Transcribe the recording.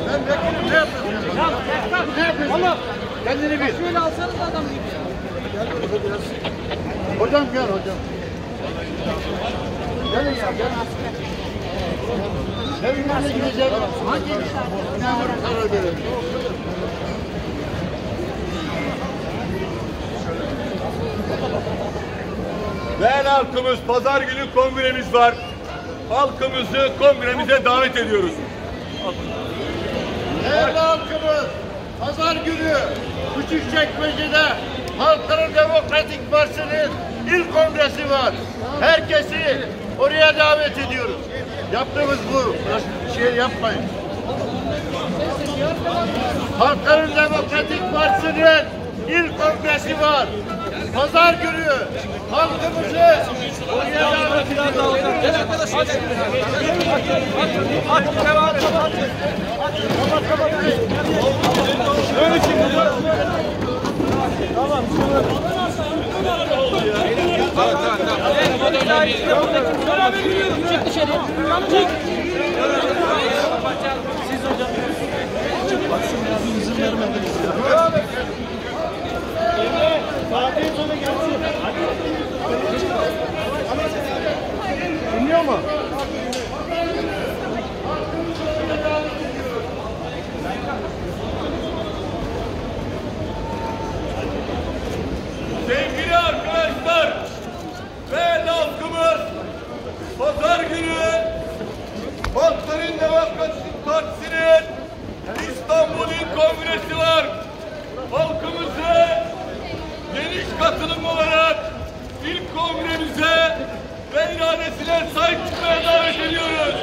Ben vekilim, ne yapıyorsun? Ne yapıyorsun? Allah! Kendini bil. Şöyle alsanız adam gibi. Hocam gel hocam. Gelin ya gel. Nereye gideceğim? Hangi memur karar verir? Değerli halkımız, pazar günü kongremiz var. Halkımızı kongremize davet ediyoruz. Değerli halkımız, pazar günü Küçükçekmece'de Halkların Demokratik Partisi'nin ilk kongresi var. Herkesi oraya davet ediyoruz. Yaptığımız bu. Şey yapmayın. Halkların Demokratik Partisi'nin ilk kongresi var. Pazar günü halkımızı oraya davet ediyoruz. Gel arkadaşlar. Hadi devam et. Öyle şimdi. Tamam. Çık dışarı. Çık. Siz hocam. Bak şimdi abi izin vermediniz ya. Fatih'in sonu gelsin. Dinliyor mu? Sevgili arkadaşlar, değerli halkımız, pazar günü Halkların Demokratik Partisi'nin İstanbul İl Kongresi var. Halkımızı geniş katılım olarak ilk kongremize ve iradesine sahip çıkmaya davet ediyoruz.